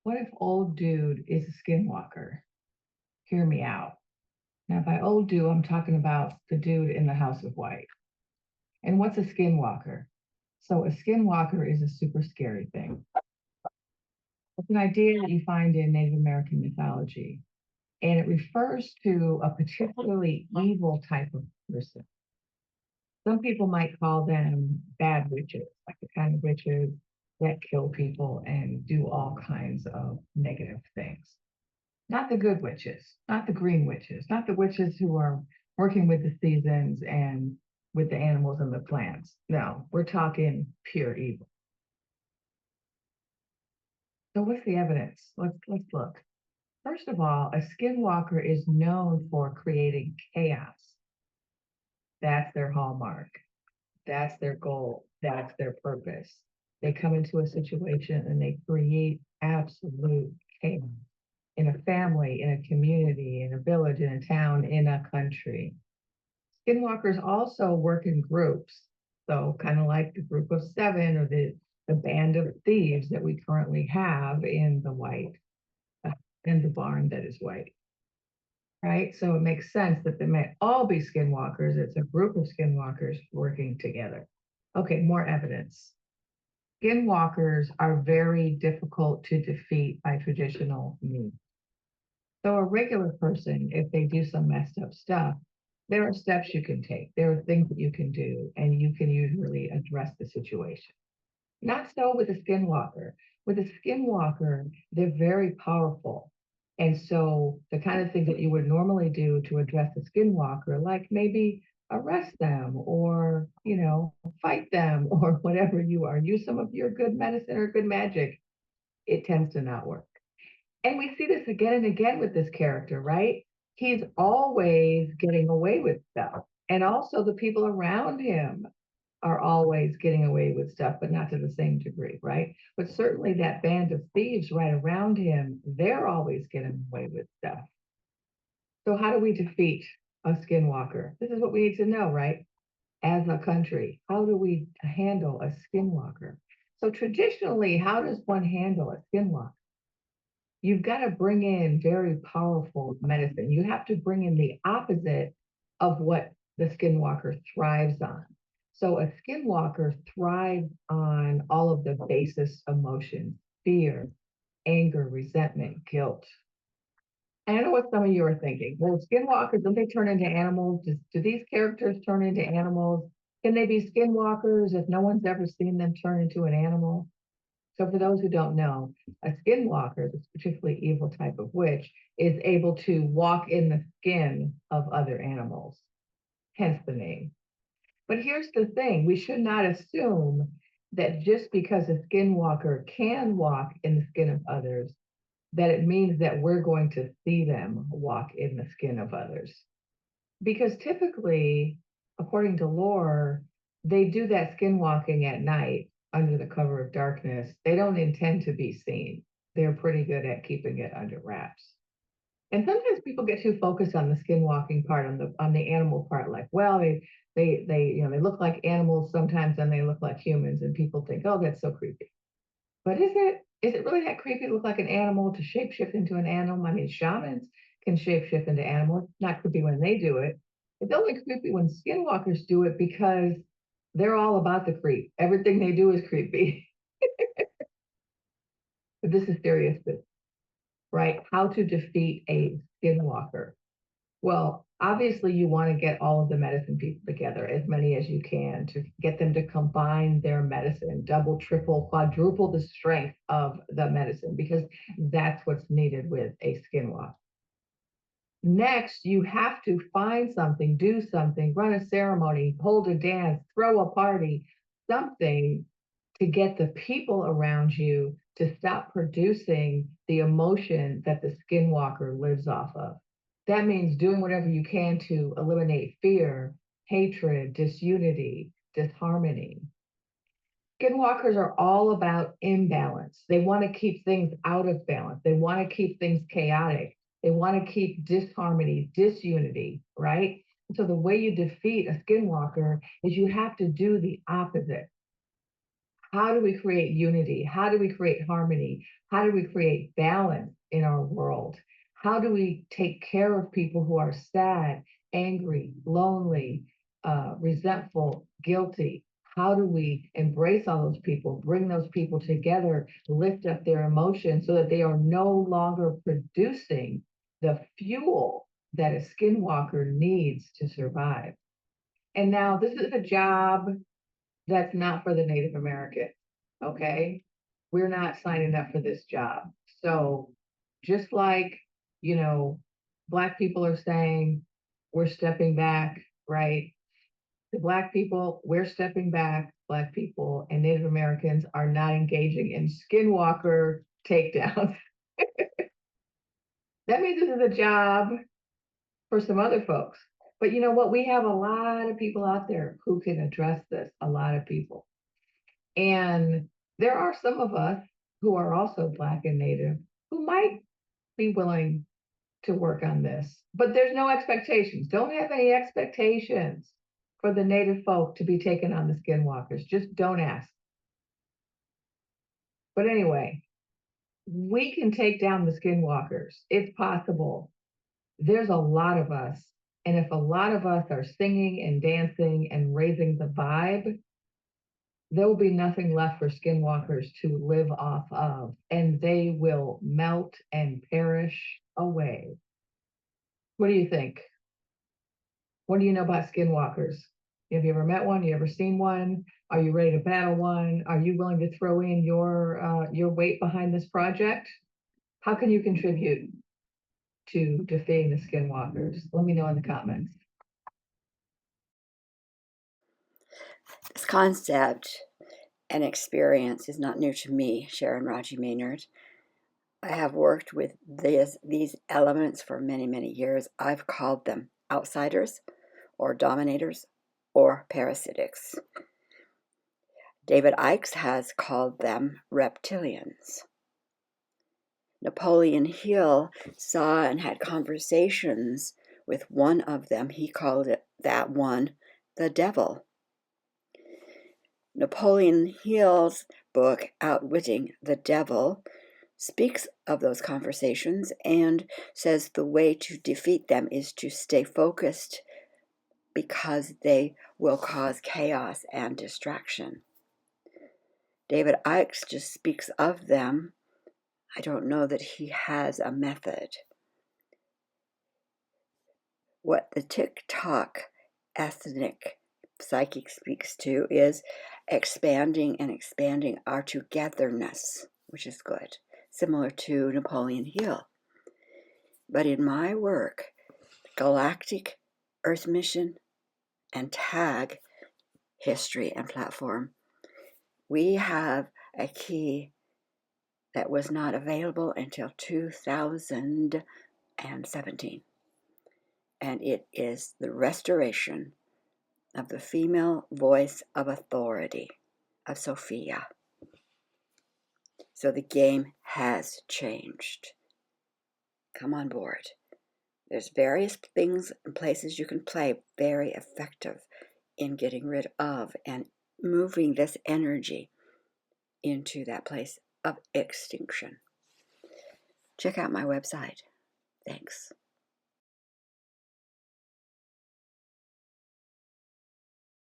What if old dude is a skinwalker? Hear me out. Now, by old dude, I'm talking about the dude in the House of White. And what's a skinwalker? So, a skinwalker is a super scary thing. It's an idea that you find in Native American mythology, and it refers to a particularly evil type of person. Some people might call them bad witches, like the kind of witches that kill people and do all kinds of negative things. Not the good witches, not the green witches, not the witches who are working with the seasons and with the animals and the plants. No, we're talking pure evil. So what's the evidence? Let's look. First of all, a skinwalker is known for creating chaos. That's their hallmark. That's their goal. That's their purpose. They come into a situation and they create absolute chaos in a family, in a community, in a village, in a town, in a country. Skinwalkers also work in groups. So kind of like the group of seven or the band of thieves that we currently have in the white, uh, in the barn that is white, right? So it makes sense that they may all be skinwalkers. It's a group of skinwalkers working together. Okay, more evidence. Skinwalkers are very difficult to defeat by traditional means. So a regular person, if they do some messed up stuff, there are steps you can take. There are things that you can do, and you can usually address the situation. Not so with a skinwalker. With a skinwalker, they're very powerful. And so the kind of things that you would normally do to address a skinwalker, like maybe arrest them or, fight them or whatever you are, use some of your good medicine or good magic, it tends to not work. And we see this again and again with this character, right? He's always getting away with stuff. And also the people around him are always getting away with stuff, but not to the same degree, right? But certainly that band of thieves right around him, they're always getting away with stuff. So how do we defeat a skinwalker? This is what we need to know, right? As a country, how do we handle a skinwalker? So traditionally, how does one handle a skinwalker? You've got to bring in very powerful medicine. You have to bring in the opposite of what the skinwalker thrives on. So a skinwalker thrives on all of the basest emotions, fear, anger, resentment, guilt. And I know what some of you are thinking. Well, skinwalkers, don't they turn into animals? Do these characters turn into animals? Can they be skinwalkers if no one's ever seen them turn into an animal? So for those who don't know, a skinwalker, this particularly evil type of witch, is able to walk in the skin of other animals, hence the name. But here's the thing, we should not assume that just because a skinwalker can walk in the skin of others, that it means that we're going to see them walk in the skin of others. Because typically, according to lore, they do that skinwalking at night under the cover of darkness. They don't intend to be seen. They're pretty good at keeping it under wraps. And sometimes people get too focused on the skinwalking part, on the animal part, like, well, they look like animals sometimes and they look like humans, and people think, oh, that's so creepy. But is it really that creepy to look like an animal, to shapeshift into an animal? I mean, shamans can shapeshift into animals. Not creepy when they do it. It's only creepy when skinwalkers do it because they're all about the creep. Everything they do is creepy. But this is serious business, right? How to defeat a skinwalker. Well, obviously, you want to get all of the medicine people together, as many as you can, to get them to combine their medicine, double, triple, quadruple the strength of the medicine, because that's what's needed with a skinwalker. Next, you have to find something, do something, run a ceremony, hold a dance, throw a party, something to get the people around you to stop producing the emotion that the skinwalker lives off of. That means doing whatever you can to eliminate fear, hatred, disunity, disharmony. Skinwalkers are all about imbalance. They want to keep things out of balance. They want to keep things chaotic. They want to keep disharmony, disunity, right? So the way you defeat a skinwalker is you have to do the opposite. How do we create unity? How do we create harmony? How do we create balance in our world? How do we take care of people who are sad, angry, lonely, resentful, guilty? How do we embrace all those people, bring those people together, lift up their emotions so that they are no longer producing the fuel that a skinwalker needs to survive? And now this is a job that's not for the Native American. Okay. We're not signing up for this job. So just like, you know, Black people are saying we're stepping back, right? The Black people, we're stepping back. Black people and Native Americans are not engaging in skinwalker takedowns. That means this is a job for some other folks. But you know what? We have a lot of people out there who can address this, a lot of people. And there are some of us who are also Black and Native who might be willing to work on this, but there's no expectations. Don't have any expectations for the Native folk to be taken on the skinwalkers. Just don't ask. But anyway, we can take down the skinwalkers. It's possible. There's a lot of us. And if a lot of us are singing and dancing and raising the vibe, there will be nothing left for skinwalkers to live off of, and they will melt and perish away. What do you think? What do you know about skinwalkers? Have you ever met one? You ever seen one? Are you ready to battle one? Are you willing to throw in your weight behind this project? How can you contribute to defeating the skinwalkers? Let me know in the comments. This concept and experience is not new to me, Sharon Raji Maynard. I have worked with these elements for many, many years. I've called them outsiders or dominators or parasitics. David Icke has called them reptilians. Napoleon Hill saw and had conversations with one of them. He called it that one the devil. Napoleon Hill's book, Outwitting the Devil, speaks of those conversations and says the way to defeat them is to stay focused because they will cause chaos and distraction. David Icke just speaks of them. I don't know that he has a method. What the TikTok ethnic psychic speaks to is expanding our togetherness, which is good, similar to Napoleon Hill. But in my work, Galactic Earth Mission and Tag History and Platform, we have a key that was not available until 2017. And it is the restoration of the female voice of authority of Sophia. So the game has changed. Come on board. There's various things and places you can play very effective in getting rid of and moving this energy into that place of extinction. Check out my website. Thanks.